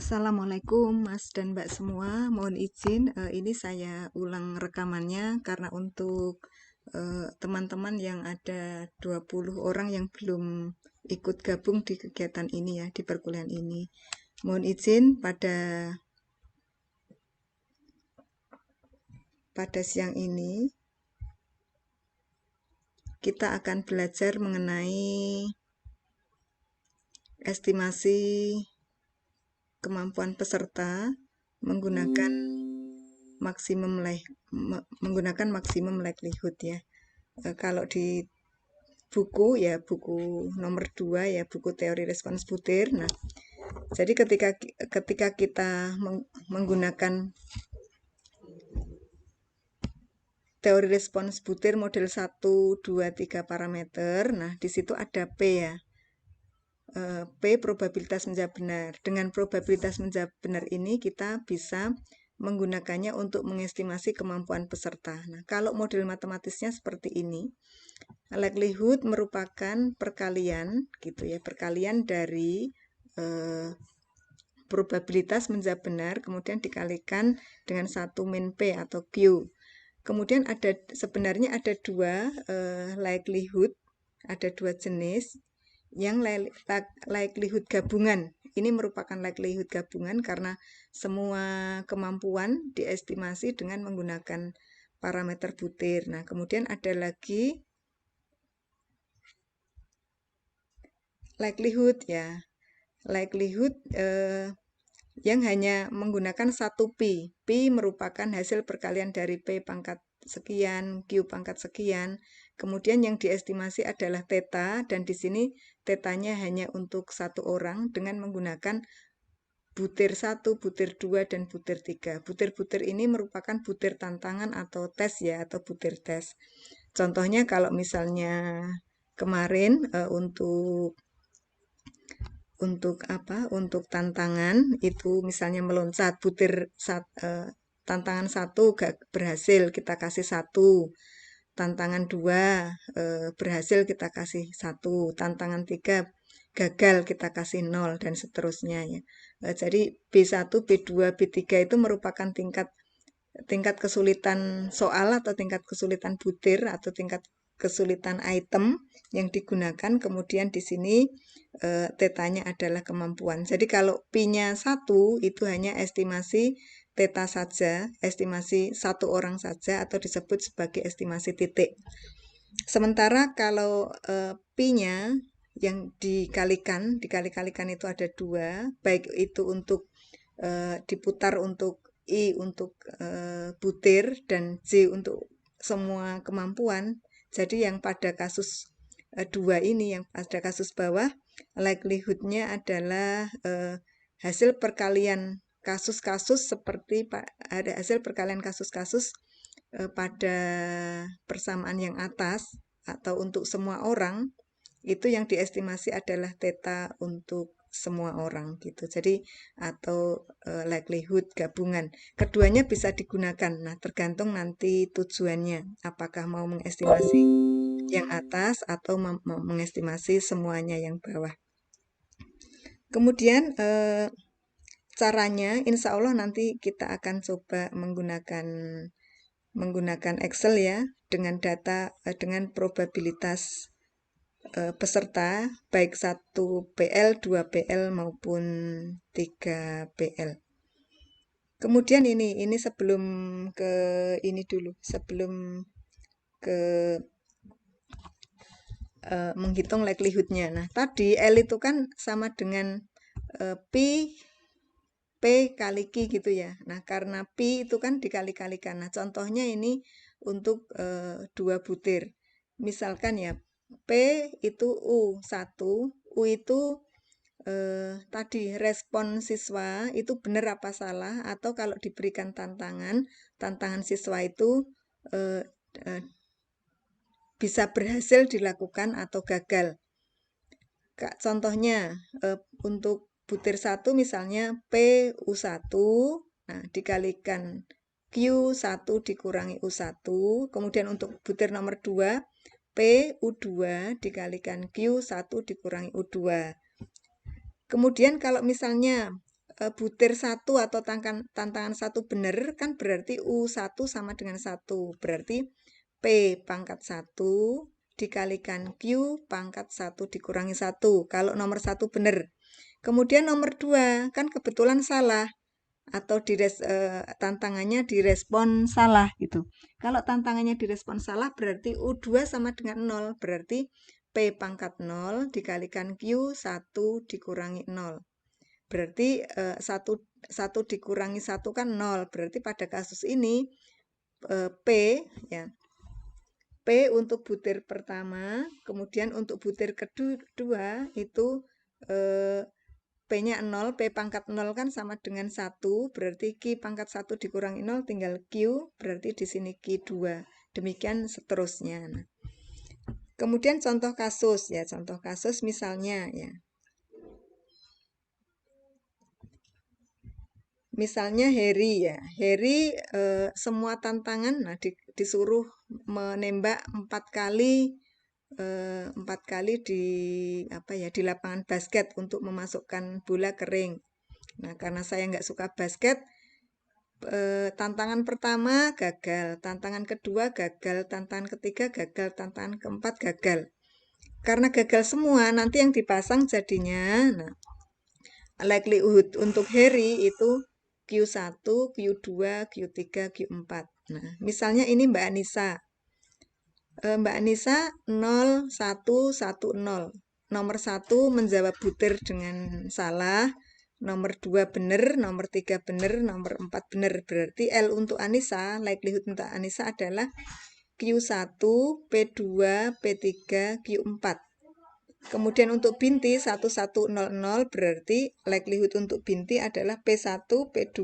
Assalamualaikum Mas dan Mbak semua, mohon izin ini saya ulang rekamannya karena untuk teman-teman yang ada 20 orang yang belum ikut gabung di kegiatan ini ya, di perkuliahan ini. Mohon izin pada siang ini kita akan belajar mengenai estimasi kemampuan peserta menggunakan maksimum likelihood ya. Kalau di buku ya, buku nomor 2 ya, buku teori respons butir. Nah, jadi ketika kita menggunakan teori respons butir model 1, 2, 3 parameter, nah di situ ada P ya. P probabilitas menjawab benar. Dengan probabilitas menjawab benar ini kita bisa menggunakannya untuk mengestimasi kemampuan peserta. Nah, kalau model matematisnya seperti ini, likelihood merupakan perkalian gitu ya, perkalian dari probabilitas menjawab benar kemudian dikalikan dengan 1 min P atau Q. Kemudian sebenarnya ada dua likelihood, ada dua jenis. Yang likelihood gabungan, ini merupakan likelihood gabungan karena semua kemampuan diestimasi dengan menggunakan parameter butir. Nah, kemudian ada lagi likelihood ya, likelihood yang hanya menggunakan 1 P. P merupakan hasil perkalian dari P pangkat sekian, Q pangkat sekian. Kemudian yang diestimasi adalah theta, dan di sini tetanya hanya untuk satu orang dengan menggunakan butir 1, butir 2, dan butir 3. Butir-butir ini merupakan butir tantangan atau tes ya, atau butir tes. Contohnya kalau misalnya kemarin untuk tantangan itu misalnya meloncat tantangan 1 gak berhasil, kita kasih 1. Tantangan 2 berhasil, kita kasih 1. Tantangan 3 gagal, kita kasih 0 dan seterusnya ya. Jadi B1, B2, B3 itu merupakan tingkat kesulitan soal atau tingkat kesulitan butir atau tingkat kesulitan item yang digunakan. Kemudian di sini tetanya adalah kemampuan. Jadi kalau P-nya 1 itu hanya estimasi teta saja, estimasi satu orang saja atau disebut sebagai estimasi titik. Sementara kalau P-nya yang dikali-kalikan itu ada 2, baik itu untuk diputar untuk I untuk butir dan J untuk semua kemampuan. Jadi yang pada kasus 2 ini, yang pada kasus bawah, likelihood-nya adalah hasil perkalian kasus-kasus seperti ada hasil perkalian kasus-kasus pada persamaan yang atas atau untuk semua orang, itu yang diestimasi adalah theta untuk semua orang gitu. Jadi atau likelihood gabungan. Keduanya bisa digunakan. Nah, tergantung nanti tujuannya. Apakah mau mengestimasi yang atas atau mengestimasi semuanya yang bawah. Kemudian caranya insya Allah nanti kita akan coba menggunakan Excel ya, dengan data dengan probabilitas peserta baik 1 PL, 2 PL maupun 3 PL. Kemudian ini sebelum ke ini dulu, sebelum ke menghitung likelihood-nya. Nah, tadi L itu kan sama dengan P kali Q gitu ya. Nah, karena P itu kan dikali-kalikan. Nah, contohnya ini untuk 2 butir. Misalkan ya, P itu U1, U itu tadi respon siswa itu benar apa salah, atau kalau diberikan tantangan siswa itu bisa berhasil dilakukan atau gagal. Contohnya untuk butir 1 misalnya PU1, nah dikalikan Q1 dikurangi U1, kemudian untuk butir nomor 2, PU2 dikalikan Q1 dikurangi U2. Kemudian kalau misalnya butir 1 atau tantangan 1 benar, kan berarti U1 sama dengan 1. Berarti P pangkat 1 dikalikan Q pangkat 1 dikurangi 1. Kalau nomor 1 benar. Kemudian nomor 2 kan kebetulan salah. Atau tantangannya direspon salah gitu. Kalau tantangannya direspon salah berarti U2 sama dengan 0. Berarti P pangkat 0 dikalikan Q 1 dikurangi 0. Berarti 1 dikurangi 1 kan 0. Berarti pada kasus ini P ya. P untuk butir pertama, kemudian untuk butir kedua itu P-nya 0, P pangkat 0 kan sama dengan 1, berarti Q pangkat 1 dikurangi 0 tinggal Q, berarti di sini Q2. Demikian seterusnya. Nah, kemudian contoh kasus ya, contoh kasus misalnya ya. Misalnya Harry ya, Harry semua tantangan, nah disuruh menembak 4 kali di lapangan basket untuk memasukkan bola ke ring. Nah, karena saya nggak suka basket, tantangan pertama gagal, tantangan kedua gagal, tantangan ketiga gagal, tantangan keempat gagal. Karena gagal semua, nanti yang dipasang jadinya, nah, likelihood untuk Harry itu Q1, Q2, Q3, Q4. Nah, misalnya ini Mbak Anissa. Mbak Anissa 0, 1, 1, 0. Nomor 1 menjawab butir dengan salah. Nomor 2 benar, nomor 3 benar, nomor 4 benar. Berarti L untuk Anissa, likelihood untuk Anissa adalah Q1, P2, P3, Q4. Kemudian untuk Binti 1100 berarti likelihood untuk Binti adalah P1, P2,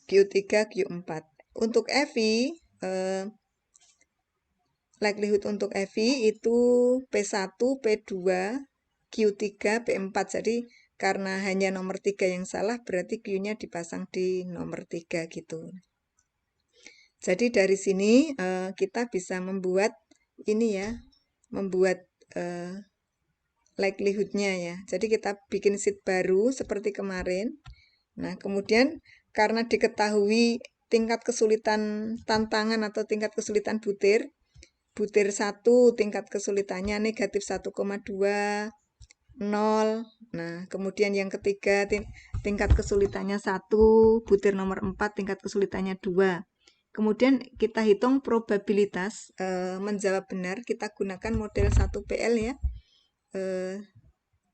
Q3, Q4. Untuk Evi, likelihood untuk Evi itu P1, P2, Q3, P4. Jadi karena hanya nomor 3 yang salah, berarti Q-nya dipasang di nomor 3 gitu. Jadi dari sini kita bisa membuat ini ya, membuat likelihood-nya ya. Jadi kita bikin sheet baru seperti kemarin. Nah, kemudian karena diketahui tingkat kesulitan tantangan atau tingkat kesulitan butir 1 tingkat kesulitannya negatif 1,2, 0. Nah, kemudian yang ketiga tingkat kesulitannya 1, butir nomor 4 tingkat kesulitannya 2. Kemudian kita hitung probabilitas menjawab benar, kita gunakan model 1PL ya.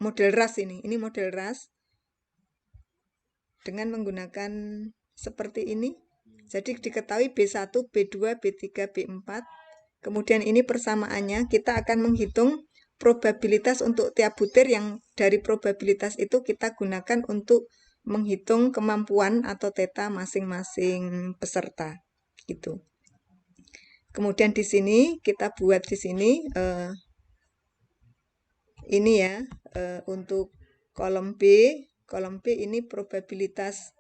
Model RAS ini model RAS dengan menggunakan seperti ini. Jadi diketahui B1, B2, B3, B4. Kemudian ini persamaannya, kita akan menghitung probabilitas untuk tiap butir yang dari probabilitas itu kita gunakan untuk menghitung kemampuan atau theta masing-masing peserta gitu. Kemudian di sini kita buat di sini ini ya untuk kolom B ini probabilitas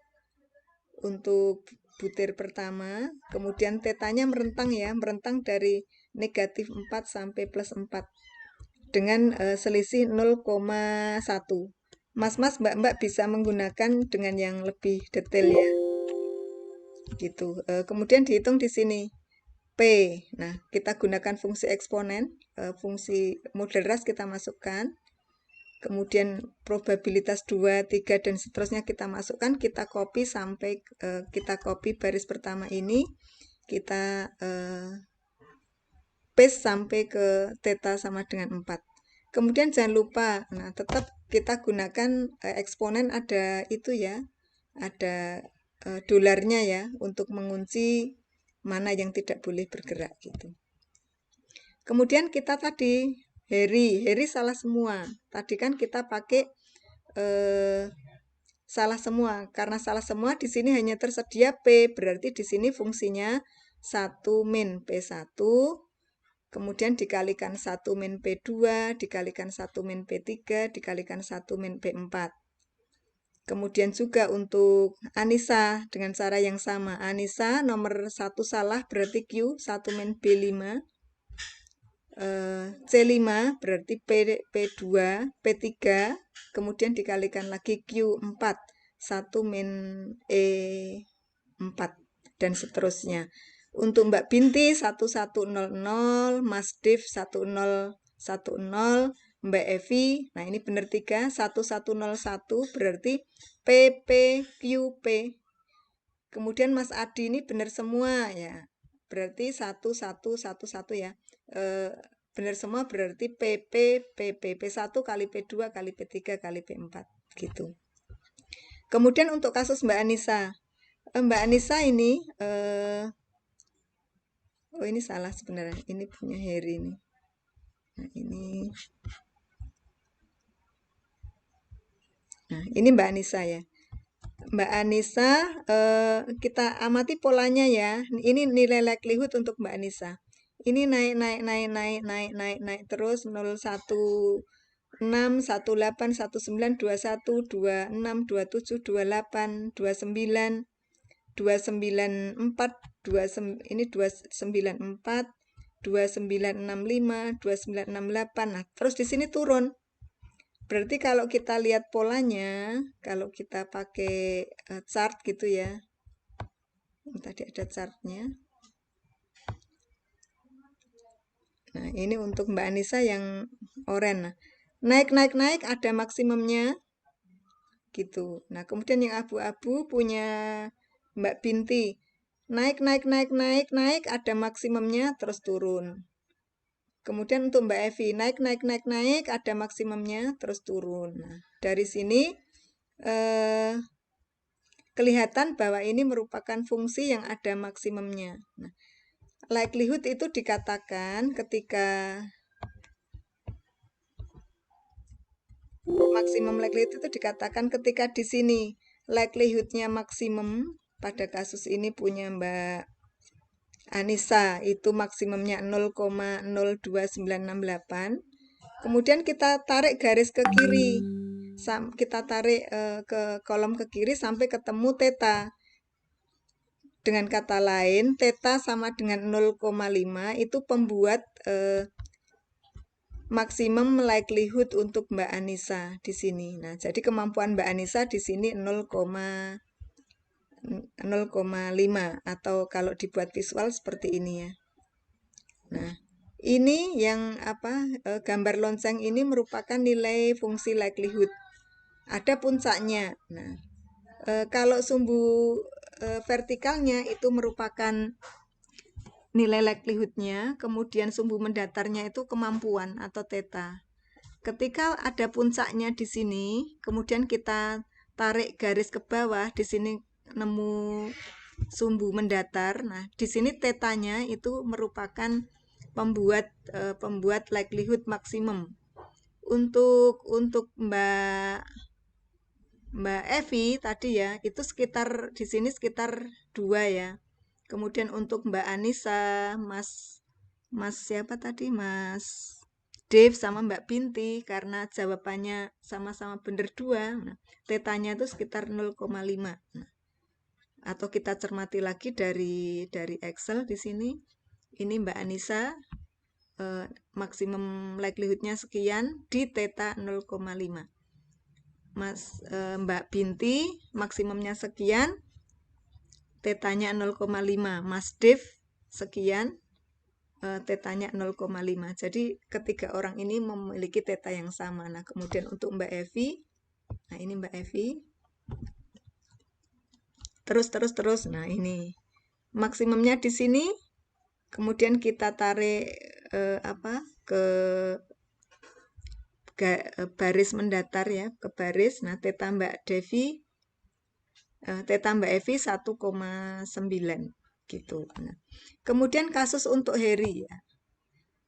untuk butir pertama, kemudian tetanya merentang ya, merentang dari negatif 4 sampai plus 4 dengan selisih 0,1. Mas-mas, mbak-mbak bisa menggunakan dengan yang lebih detail ya. Gitu. Kemudian dihitung di sini. P. Nah, kita gunakan fungsi eksponen, fungsi model RAS kita masukkan. Kemudian probabilitas 2, 3, dan seterusnya kita masukkan, kita copy sampai kita copy baris pertama ini, kita paste sampai ke theta sama dengan 4. Kemudian jangan lupa, nah tetap kita gunakan eksponen ada itu ya, ada dolarnya ya, untuk mengunci mana yang tidak boleh bergerak gitu. Kemudian kita tadi Harry salah semua. Tadi kan kita pakai salah semua. Karena salah semua di sini hanya tersedia P, berarti di sini fungsinya 1 min P1, kemudian dikalikan 1 min P2, dikalikan 1 min P3, dikalikan 1 min P4. Kemudian juga untuk Anissa dengan cara yang sama. Anissa nomor 1 salah berarti Q 1 min B5. C5 berarti P2, P3, kemudian dikalikan lagi Q4 1 min E4 dan seterusnya. Untuk Mbak Binti 1100, Mas Div 1010, Mbak Evi, nah ini benar 3, 1101 berarti PPQP. Kemudian Mas Adi ini benar semua ya. Berarti 1111 ya. Benar semua berarti PP, P1 kali P2 kali P3 kali P4 gitu. Kemudian untuk kasus Mbak Anissa. Mbak Anissa ini oh ini salah sebenarnya. Ini punya Heri nih. Nah, ini Mbak Anissa ya. Mbak Anissa, kita amati polanya ya. Ini nilai likelihood untuk Mbak Anissa. Ini naik terus 0, 1, 6, 18, 19, 21, 26, 27, 28, 29, 294, ini 294, 2965, 2968. Nah, terus di sini turun. Berarti kalau kita lihat polanya, kalau kita pakai chart gitu ya. Tadi ada chartnya. Nah, ini untuk Mbak Anissa yang oranye. Naik ada maksimumnya. Gitu. Nah, kemudian yang abu-abu punya Mbak Binti. Naik ada maksimumnya terus turun. Kemudian untuk Mbak Evi, naik ada maksimumnya terus turun. Nah, dari sini kelihatan bahwa ini merupakan fungsi yang ada maksimumnya. Nah, likelihood itu dikatakan ketika maksimum likelihood itu dikatakan ketika di sini likelihoodnya maksimum. Pada kasus ini punya Mbak Anissa itu maksimumnya 0,02968. Kemudian kita tarik garis ke kiri. Kita tarik ke kolom ke kiri sampai ketemu theta. Dengan kata lain, theta sama dengan 0,5 itu pembuat maksimum likelihood untuk Mbak Anissa di sini. Nah, jadi kemampuan Mbak Anissa di sini 0,5 atau kalau dibuat visual seperti ini ya. Nah, ini yang gambar lonceng ini merupakan nilai fungsi likelihood. Ada puncaknya. Nah, kalau sumbu vertikalnya itu merupakan nilai likelihoodnya, kemudian sumbu mendatarnya itu kemampuan atau theta. Ketika ada puncaknya di sini, kemudian kita tarik garis ke bawah, di sini nemu sumbu mendatar. Nah, di sini tetanya itu merupakan pembuat likelihood maksimum. Untuk Mbak Evi tadi ya, itu sekitar di sini sekitar 2 ya. Kemudian untuk Mbak Anissa, Mas siapa tadi? Mas Dev sama Mbak Binti, karena jawabannya sama-sama benar 2, nah, tetanya itu sekitar 0,5. Nah, atau kita cermati lagi dari Excel di sini. Ini Mbak Anissa, maksimum likelihoodnya sekian di theta 0,5. Mbak Binti maksimumnya sekian, tetanya 0,5. Mas Dev sekian, tetanya 0,5. Jadi ketiga orang ini memiliki teta yang sama. Nah, kemudian untuk Mbak Evi, nah ini Mbak Evi, terus. Nah, ini maksimumnya di sini. Kemudian kita tarik ke baris mendatar ya, ke baris. Nah, teta Mbak Evi 1,9 gitu. Nah, kemudian kasus untuk Heri ya.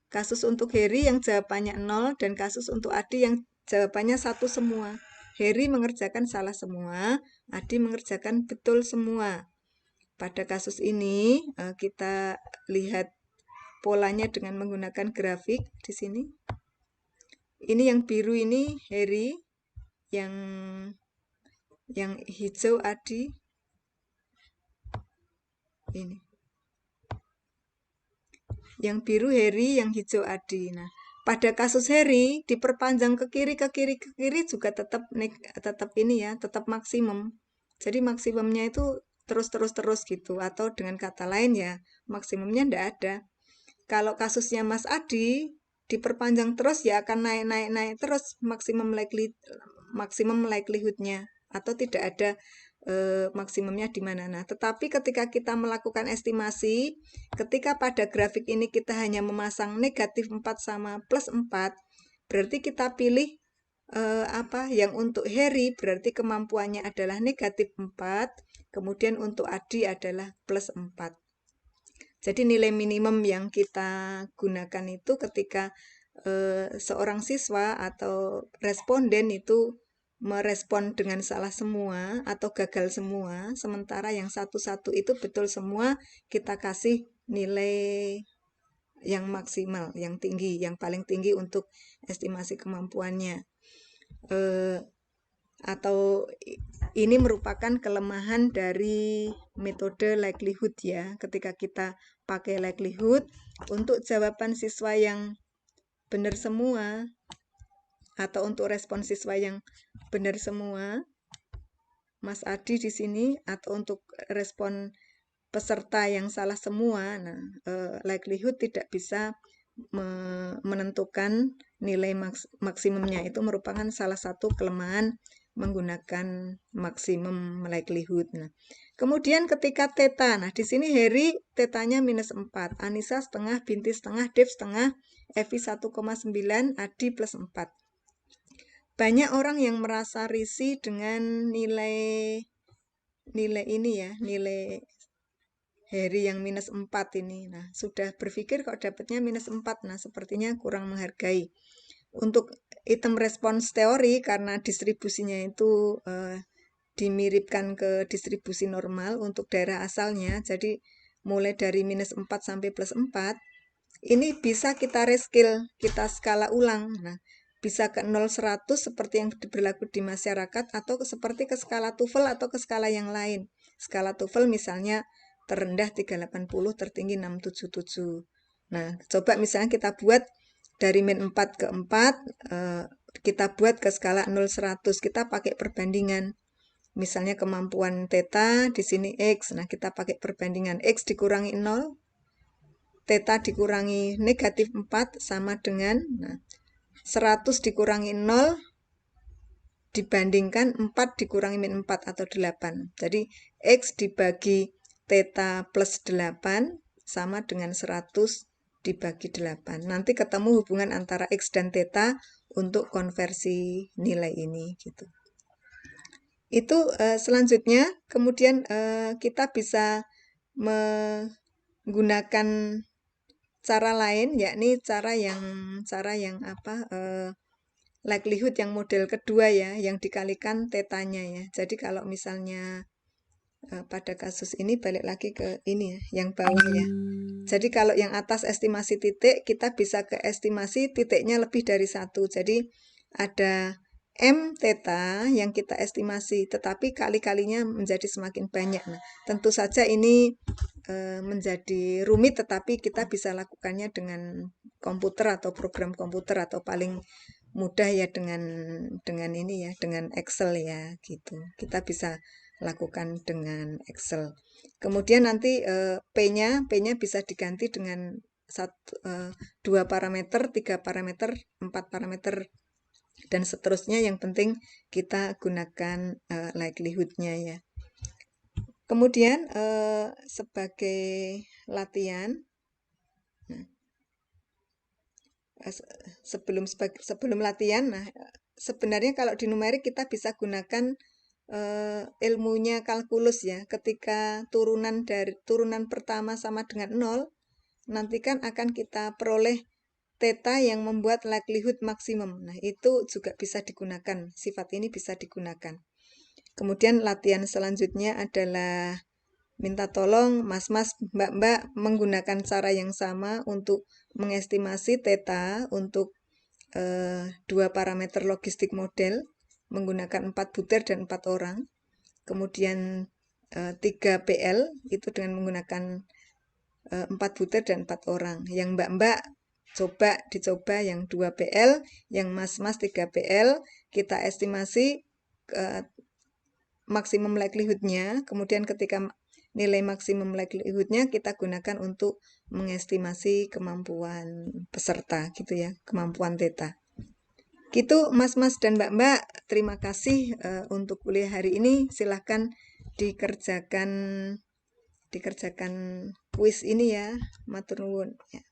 Kasus untuk Heri yang jawabannya 0 dan kasus untuk Adi yang jawabannya 1 semua. Heri mengerjakan salah semua, Adi mengerjakan betul semua. Pada kasus ini kita lihat polanya dengan menggunakan grafik di sini. Ini yang biru ini Heri, yang hijau Adi. Ini. Yang biru Heri, yang hijau Adi. Nah, pada kasus Heri diperpanjang ke kiri juga tetap ini ya, tetap maksimum. Jadi maksimumnya itu terus gitu. Atau dengan kata lain ya, maksimumnya ndak ada. Kalau kasusnya Mas Adi, diperpanjang terus ya akan naik terus maksimum likelihood-nya. Atau tidak ada maksimumnya di mana. Nah, tetapi ketika kita melakukan estimasi, ketika pada grafik ini kita hanya memasang negatif 4 sama plus 4, berarti kita pilih apa yang untuk Harry berarti kemampuannya adalah negatif 4, kemudian untuk Adi adalah plus 4. Jadi nilai minimum yang kita gunakan itu ketika seorang siswa atau responden itu merespon dengan salah semua atau gagal semua, sementara yang satu-satu itu betul semua, kita kasih nilai yang maksimal, yang tinggi, yang paling tinggi untuk estimasi kemampuannya. Atau ini merupakan kelemahan dari metode likelihood ya. Ketika kita pakai likelihood untuk jawaban siswa yang benar semua atau untuk respon siswa yang benar semua, Mas Adi di sini, atau untuk respon peserta yang salah semua, nah likelihood tidak bisa menentukan nilai maksimumnya. Itu merupakan salah satu kelemahan menggunakan maksimum likelihood. Nah, kemudian ketika theta, nah di sini Harry tetanya minus 4, Anissa setengah, Binti setengah, Dev setengah, Evi 1,9, Adi plus 4. Banyak orang yang merasa risih dengan nilai ini ya, nilai Harry yang minus 4 ini. Nah, sudah berpikir kok dapatnya minus 4. Nah, sepertinya kurang menghargai. Untuk item response teori, karena distribusinya itu dimiripkan ke distribusi normal untuk daerah asalnya, jadi mulai dari minus 4 sampai plus 4, ini bisa kita rescale, kita skala ulang. Nah, bisa ke 0-100 seperti yang berlaku di masyarakat, atau seperti ke skala TOEFL atau ke skala yang lain. Skala TOEFL misalnya terendah 380, tertinggi 677. Nah, coba misalnya kita buat dari min 4 ke 4, kita buat ke skala 0-100, kita pakai perbandingan. Misalnya kemampuan theta, di sini X, nah kita pakai perbandingan X dikurangi 0, theta dikurangi negatif 4 sama dengan, nah, 100 dikurangi 0 dibandingkan 4 dikurangi min 4 atau 8. Jadi X dibagi theta plus 8 sama dengan 100 dibagi 8. Nanti ketemu hubungan antara X dan theta untuk konversi nilai ini gitu. Itu selanjutnya kemudian kita bisa menggunakan cara lain, yakni cara yang likelihood yang model kedua ya, yang dikalikan tetanya ya. Jadi kalau misalnya pada kasus ini balik lagi ke ini ya, yang bawah ya. Jadi kalau yang atas estimasi titik, kita bisa ke estimasi titiknya lebih dari 1. Jadi ada M theta yang kita estimasi, tetapi kali-kalinya menjadi semakin banyak. Nah, tentu saja ini menjadi rumit, tetapi kita bisa lakukannya dengan komputer atau program komputer, atau paling mudah ya dengan ini ya, dengan Excel ya gitu. Kita bisa lakukan dengan Excel. Kemudian nanti P-nya bisa diganti dengan 2 parameter, 3 parameter, 4 parameter, dan seterusnya. Yang penting kita gunakan likelihood-nya ya. Kemudian sebagai latihan, sebelum latihan, nah sebenarnya kalau di numerik kita bisa gunakan ilmunya kalkulus ya. Ketika turunan pertama sama dengan 0, nanti kan akan kita peroleh theta yang membuat likelihood maksimum. Nah, itu juga bisa digunakan, sifat ini bisa digunakan. Kemudian latihan selanjutnya adalah minta tolong mas-mas, mbak-mbak menggunakan cara yang sama untuk mengestimasi theta untuk 2 parameter logistik model menggunakan 4 butir dan 4 orang. Kemudian 3 PL itu dengan menggunakan 4 butir dan 4 orang. Yang mbak-mbak dicoba yang 2 PL, yang mas-mas 3 PL, kita estimasi maksimum likelihood-nya, kemudian ketika nilai maksimum likelihood-nya kita gunakan untuk mengestimasi kemampuan peserta gitu ya, kemampuan theta. Gitu Mas-mas dan Mbak-mbak, terima kasih untuk kuliah hari ini. Silahkan dikerjakan kuis ini ya, matur nuwun ya.